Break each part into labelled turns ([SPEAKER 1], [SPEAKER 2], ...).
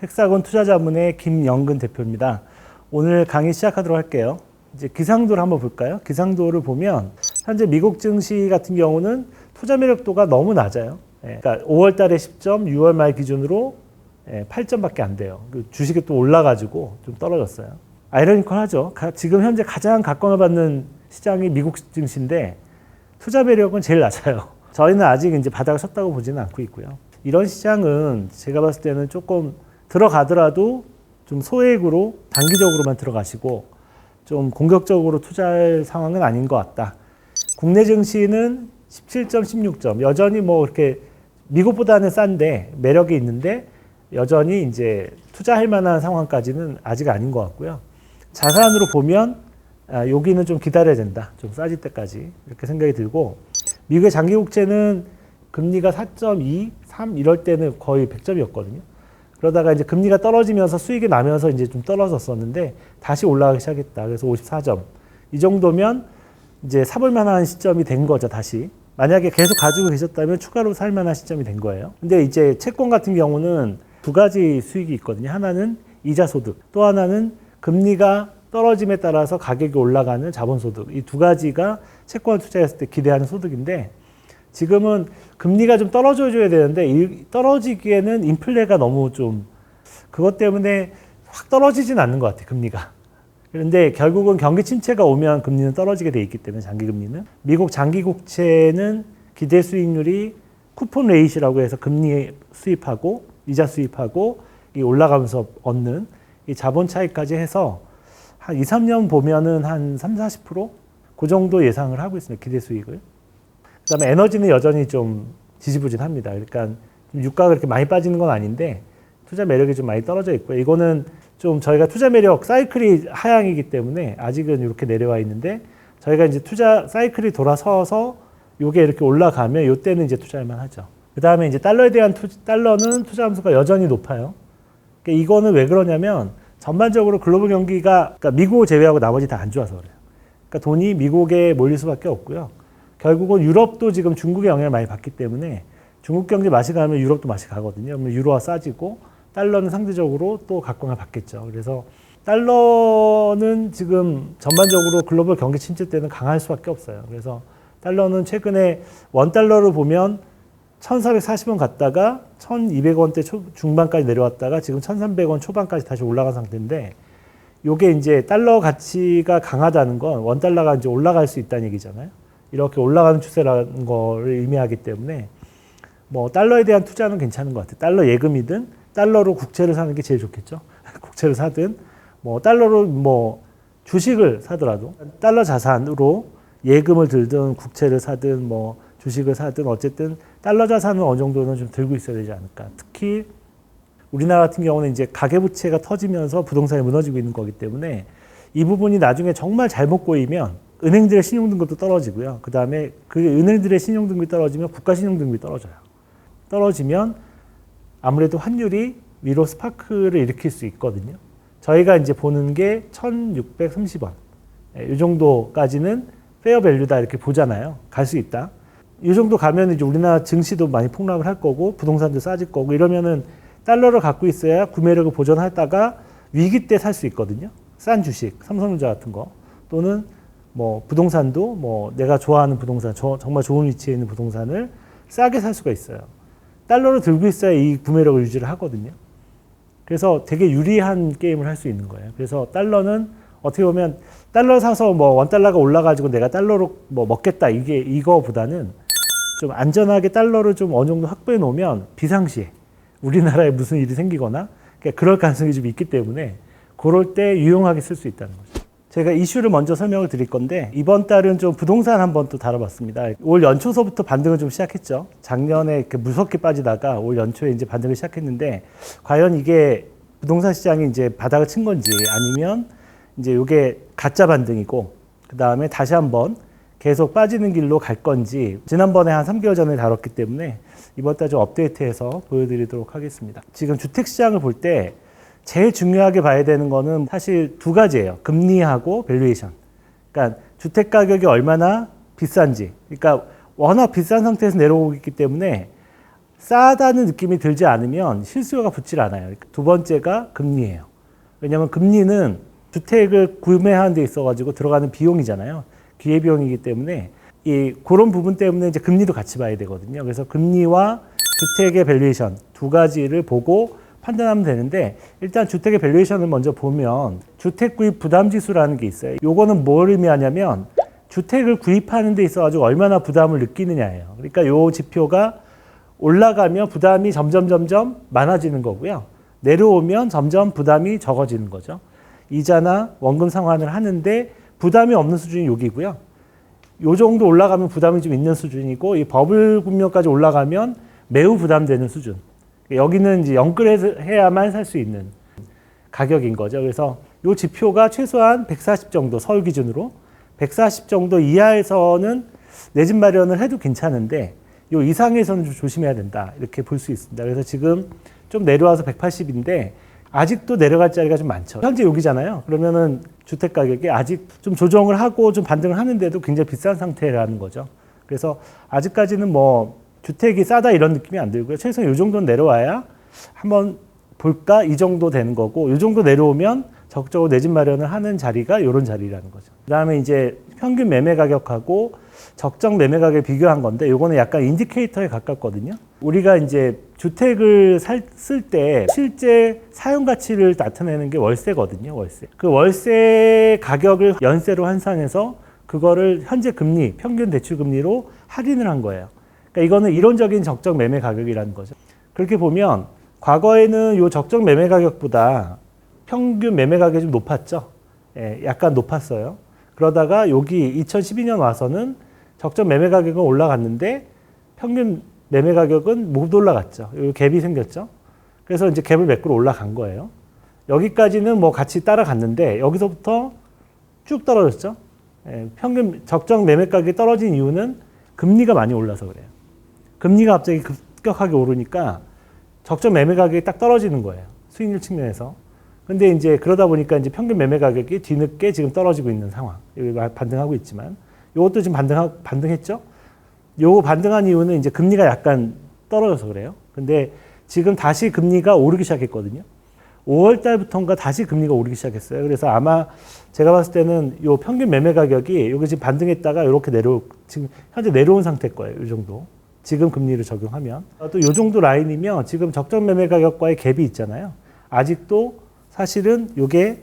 [SPEAKER 1] 헥사곤 투자자문의 김영근 대표입니다. 오늘 강의 시작하도록 할게요. 이제 기상도를 한번 볼까요? 기상도를 보면 현재 미국 증시 같은 경우는 투자 매력도가 너무 낮아요. 그러니까 5월 달에 10점, 6월 말 기준으로 8점밖에 안 돼요. 주식이 또 올라가지고 좀 떨어졌어요. 아이러니컬하죠. 지금 현재 가장 각광을 받는 시장이 미국 증시인데 투자 매력은 제일 낮아요. 저희는 아직 이제 바닥을 쳤다고 보지는 않고 있고요. 이런 시장은 제가 봤을 때는 조금 들어가더라도 좀 소액으로 단기적으로만 들어가시고 좀 공격적으로 투자할 상황은 아닌 것 같다. 국내 증시는 17점, 16점. 여전히 뭐 이렇게 미국보다는 싼데 매력이 있는데 여전히 이제 투자할 만한 상황까지는 아직 아닌 것 같고요. 자산으로 보면 여기는 좀 기다려야 된다. 좀 싸질 때까지 이렇게 생각이 들고 미국의 장기 국채는 금리가 4.2, 3 이럴 때는 거의 100점이었거든요. 그러다가 이제 금리가 떨어지면서 수익이 나면서 이제 좀 떨어졌었는데 다시 올라가기 시작했다. 그래서 54점. 이 정도면 이제 사볼 만한 시점이 된 거죠, 다시. 만약에 계속 가지고 계셨다면 추가로 살 만한 시점이 된 거예요. 근데 이제 채권 같은 경우는 두 가지 수익이 있거든요. 하나는 이자 소득, 또 하나는 금리가 떨어짐에 따라서 가격이 올라가는 자본소득. 이 두 가지가 채권 투자했을 때 기대하는 소득인데 지금은 금리가 좀 떨어져줘야 되는데 떨어지기에는 인플레가 너무 좀 그것 때문에 확 떨어지진 않는 것 같아요. 금리가. 그런데 결국은 경기 침체가 오면 금리는 떨어지게 돼 있기 때문에 장기금리는. 미국 장기 국채는 기대 수익률이 쿠폰 레이시라고 해서 금리 수입하고 이자 수입하고 이 올라가면서 얻는 이 자본 차익까지 해서 한 2, 3년 보면은 한 3, 40%? 그 정도 예상을 하고 있습니다. 기대 수익을. 그다음에 에너지는 여전히 좀 지지부진합니다. 그러니까 유가가 그렇게 많이 빠지는 건 아닌데 투자 매력이 좀 많이 떨어져 있고요. 이거는 좀 저희가 투자 매력 사이클이 하향이기 때문에 아직은 이렇게 내려와 있는데 저희가 이제 투자 사이클이 돌아서서 이게 이렇게 올라가면 이때는 이제 투자할 만하죠. 그다음에 이제 달러에 대한 달러는 투자 함수가 여전히 높아요. 그러니까 이거는 왜 그러냐면 전반적으로 글로벌 경기가 그러니까 미국을 제외하고 나머지 다 안 좋아서 그래요. 그러니까 돈이 미국에 몰릴 수밖에 없고요. 결국은 유럽도 지금 중국의 영향을 많이 받기 때문에 중국 경제 맛이 가면 유럽도 맛이 가거든요. 그러면 유로화 싸지고 달러는 상대적으로 또 각광을 받겠죠. 그래서 달러는 지금 전반적으로 글로벌 경기 침체 때는 강할 수밖에 없어요. 그래서 달러는 최근에 원달러를 보면 1,440원 갔다가 1,200원대 중반까지 내려왔다가 지금 1,300원 초반까지 다시 올라간 상태인데 이게 이제 달러 가치가 강하다는 건 원달러가 이제 올라갈 수 있다는 얘기잖아요. 이렇게 올라가는 추세라는 걸 의미하기 때문에 뭐 달러에 대한 투자는 괜찮은 것 같아요. 달러 예금이든 달러로 국채를 사는 게 제일 좋겠죠. 국채를 사든 뭐 달러로 뭐 주식을 사더라도 달러 자산으로 예금을 들든 국채를 사든 뭐 주식을 사든 어쨌든 달러 자산은 어느 정도는 좀 들고 있어야 되지 않을까. 특히 우리나라 같은 경우는 이제 가계부채가 터지면서 부동산이 무너지고 있는 거기 때문에 이 부분이 나중에 정말 잘못 꼬이면 은행들의 신용등급도 떨어지고요. 그 다음에 그 은행들의 신용등급이 떨어지면 국가신용등급이 떨어져요. 떨어지면 아무래도 환율이 위로 스파크를 일으킬 수 있거든요. 저희가 이제 보는 게 1,630원. 이 정도까지는 페어 밸류다 이렇게 보잖아요. 갈 수 있다. 이 정도 가면 이제 우리나라 증시도 많이 폭락을 할 거고 부동산도 싸질 거고 이러면은 달러를 갖고 있어야 구매력을 보존하다가 위기 때 살 수 있거든요. 싼 주식, 삼성전자 같은 거 또는 뭐 부동산도 뭐 내가 좋아하는 부동산, 정말 좋은 위치에 있는 부동산을 싸게 살 수가 있어요. 달러를 들고 있어야 이 구매력을 유지를 하거든요. 그래서 되게 유리한 게임을 할 수 있는 거예요. 그래서 달러는 어떻게 보면 달러 사서 뭐 원달러가 올라가지고 내가 달러로 뭐 먹겠다 이거보다는 좀 안전하게 달러를 좀 어느 정도 확보해 놓으면 비상시에 우리나라에 무슨 일이 생기거나 그럴 가능성이 좀 있기 때문에 그럴 때 유용하게 쓸 수 있다는 거죠. 제가 이슈를 먼저 설명을 드릴 건데 이번 달은 좀 부동산 한번 또 다뤄봤습니다. 올 연초서부터 반등을 좀 시작했죠. 작년에 이렇게 무섭게 빠지다가 올 연초에 이제 반등을 시작했는데 과연 이게 부동산 시장이 이제 바닥을 친 건지 아니면 이제 이게 가짜 반등이고 그 다음에 다시 한번 계속 빠지는 길로 갈 건지 지난번에 한 3개월 전에 다뤘기 때문에 이번 달 좀 업데이트해서 보여드리도록 하겠습니다. 지금 주택시장을 볼 때 제일 중요하게 봐야 되는 거는 사실 두 가지예요. 금리하고 밸류에이션. 그러니까 주택 가격이 얼마나 비싼지. 그러니까 워낙 비싼 상태에서 내려오고 있기 때문에 싸다는 느낌이 들지 않으면 실수요가 붙질 않아요. 두 번째가 금리예요. 왜냐하면 금리는 주택을 구매하는 데 있어가지고 들어가는 비용이잖아요. 기회비용이기 때문에 그런 부분 때문에 이제 금리도 같이 봐야 되거든요. 그래서 금리와 주택의 밸류에이션 두 가지를 보고 판단하면 되는데, 일단 주택의 밸류에이션을 먼저 보면 주택 구입 부담 지수라는 게 있어요. 요거는 뭘 의미하냐면 주택을 구입하는 데 있어가지고 얼마나 부담을 느끼느냐예요. 그러니까 요 지표가 올라가면 부담이 점점 많아지는 거고요. 내려오면 점점 부담이 적어지는 거죠. 이자나 원금 상환을 하는데 부담이 없는 수준이 여기고요. 요 정도 올라가면 부담이 좀 있는 수준이고, 이 버블 금융까지 올라가면 매우 부담되는 수준. 여기는 이제 연끌해야만 살 수 있는 가격인 거죠. 그래서 이 지표가 최소한 140 정도, 서울 기준으로 140 정도 이하에서는 내 집 마련을 해도 괜찮은데, 이 이상에서는 좀 조심해야 된다, 이렇게 볼 수 있습니다. 그래서 지금 좀 내려와서 180인데 아직도 내려갈 자리가 좀 많죠. 현재 여기잖아요. 그러면은 주택 가격이 아직 좀 조정을 하고 좀 반등을 하는데도 굉장히 비싼 상태라는 거죠. 그래서 아직까지는 뭐 주택이 싸다 이런 느낌이 안 들고요. 최소한 이 정도는 내려와야 한번 볼까, 이 정도 되는 거고, 이 정도 내려오면 적극적으로 내 집 마련을 하는 자리가 이런 자리라는 거죠. 그다음에 이제 평균 매매 가격하고 적정 매매 가격을 비교한 건데, 이거는 약간 인디케이터에 가깝거든요. 우리가 이제 주택을 쓸 때 실제 사용 가치를 나타내는 게 월세거든요. 월세. 그 월세 가격을 연세로 환산해서 그거를 현재 금리, 평균 대출 금리로 할인을 한 거예요. 그러니까 이거는 이론적인 적정 매매 가격이라는 거죠. 그렇게 보면 과거에는 이 적정 매매 가격보다 평균 매매 가격이 좀 높았죠. 예, 약간 높았어요. 그러다가 여기 2012년 와서는 적정 매매 가격은 올라갔는데 평균 매매 가격은 못 올라갔죠. 여기 갭이 생겼죠. 그래서 이제 갭을 메꾸러 올라간 거예요. 여기까지는 뭐 같이 따라갔는데 여기서부터 쭉 떨어졌죠. 예, 평균 적정 매매 가격이 떨어진 이유는 금리가 많이 올라서 그래요. 금리가 갑자기 급격하게 오르니까 적정 매매 가격이 딱 떨어지는 거예요. 수익률 측면에서. 근데 이제 그러다 보니까 이제 평균 매매 가격이 뒤늦게 지금 떨어지고 있는 상황. 여기 반등하고 있지만, 이것도 지금 반등했죠? 요 반등한 이유는 이제 금리가 약간 떨어져서 그래요. 근데 지금 다시 금리가 오르기 시작했거든요. 5월 달부터인가 다시 금리가 오르기 시작했어요. 그래서 아마 제가 봤을 때는 요 평균 매매 가격이 여기 지금 반등했다가 이렇게 지금 현재 내려온 상태일 거예요. 이 정도. 지금 금리를 적용하면. 또 요 정도 라인이면 지금 적정 매매 가격과의 갭이 있잖아요. 아직도 사실은 요게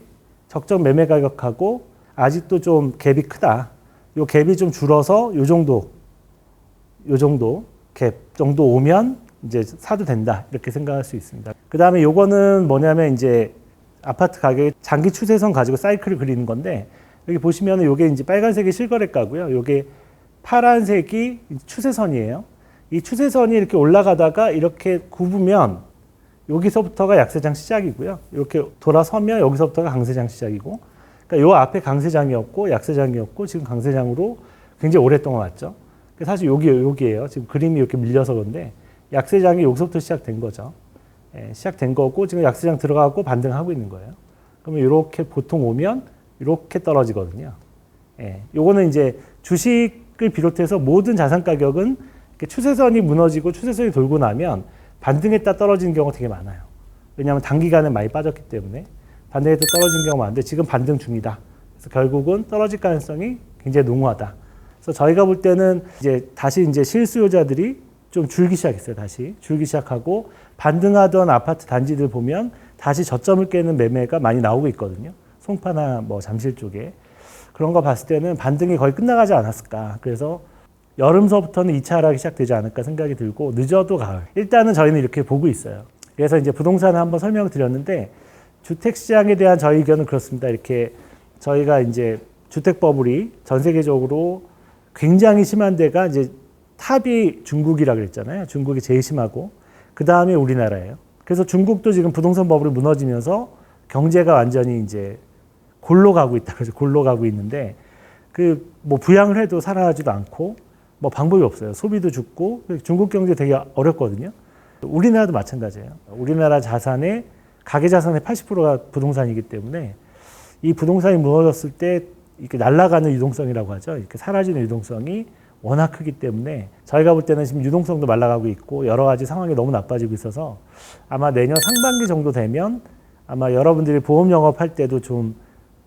[SPEAKER 1] 적정 매매 가격하고 아직도 좀 갭이 크다. 요 갭이 좀 줄어서 요 정도 갭 정도 오면 이제 사도 된다, 이렇게 생각할 수 있습니다. 그 다음에 요거는 뭐냐면 이제 아파트 가격의 장기 추세선 가지고 사이클을 그리는 건데, 여기 보시면은 요게 이제 빨간색이 실거래가고요. 요게 파란색이 추세선이에요. 이 추세선이 이렇게 올라가다가 이렇게 굽으면 여기서부터가 약세장 시작이고요. 이렇게 돌아서면 여기서부터가 강세장 시작이고, 그러니까 요 앞에 강세장이었고 약세장이었고 지금 강세장으로 굉장히 오랫동안 왔죠. 사실 여기예요. 지금 그림이 이렇게 밀려서 그런데 약세장이 여기서부터 시작된 거죠. 예, 시작된 거고 지금 약세장 들어가고 반등하고 있는 거예요. 그러면 이렇게 보통 오면 이렇게 떨어지거든요. 예, 요거는 이제 주식을 비롯해서 모든 자산 가격은 추세선이 무너지고 추세선이 돌고 나면 반등했다 떨어지는 경우가 되게 많아요. 왜냐하면 단기간에 많이 빠졌기 때문에 반등했다 떨어진 경우가 많은데 지금 반등 중이다. 그래서 결국은 떨어질 가능성이 굉장히 농후하다. 그래서 저희가 볼 때는 다시 실수요자들이 좀 줄기 시작했어요. 다시 줄기 시작하고 반등하던 아파트 단지들 보면 다시 저점을 깨는 매매가 많이 나오고 있거든요. 송파나 뭐 잠실 쪽에. 그런 거 봤을 때는 반등이 거의 끝나가지 않았을까. 그래서 여름서부터는 2차 하락이 시작되지 않을까 생각이 들고, 늦어도 가을. 일단은 저희는 이렇게 보고 있어요. 그래서 이제 부동산을 한번 설명을 드렸는데, 주택시장에 대한 저희 의견은 그렇습니다. 이렇게 저희가 이제 주택 버블이 전 세계적으로 굉장히 심한 데가 이제 탑이 중국이라 그랬잖아요. 중국이 제일 심하고 그 다음에 우리나라예요. 그래서 중국도 지금 부동산 버블이 무너지면서 경제가 완전히 이제 골로 가고 있다. 그래서 골로 가고 있는데 뭐 부양을 해도 살아나지도 않고 뭐 방법이 없어요. 소비도 죽고 중국 경제 되게 어렵거든요. 우리나라도 마찬가지예요. 우리나라 자산의 가계 자산의 80%가 부동산이기 때문에 이 부동산이 무너졌을 때 이렇게 날아가는 유동성이라고 하죠. 이렇게 사라지는 유동성이 워낙 크기 때문에 저희가 볼 때는 지금 유동성도 말라가고 있고 여러 가지 상황이 너무 나빠지고 있어서 아마 내년 상반기 정도 되면 아마 여러분들이 보험 영업할 때도 좀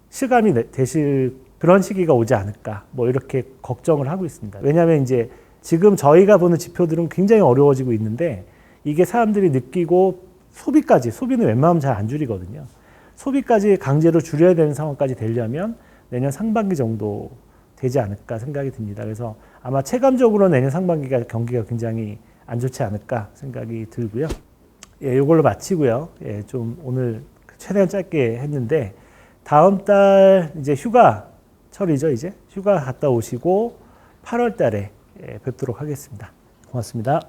[SPEAKER 1] 실감이 되실 그런 시기가 오지 않을까 뭐 이렇게 걱정을 하고 있습니다. 왜냐하면 이제 지금 저희가 보는 지표들은 굉장히 어려워지고 있는데 이게 사람들이 느끼고 소비는 웬만하면 잘 안 줄이거든요. 소비까지 강제로 줄여야 되는 상황까지 되려면 내년 상반기 정도 되지 않을까 생각이 듭니다. 그래서 아마 체감적으로 내년 상반기가 경기가 굉장히 안 좋지 않을까 생각이 들고요. 예, 이걸로 마치고요. 예, 좀 오늘 최대한 짧게 했는데 다음 달 이제 휴가철이죠. 이제 휴가 갔다 오시고 8월 달에 뵙도록 하겠습니다. 고맙습니다.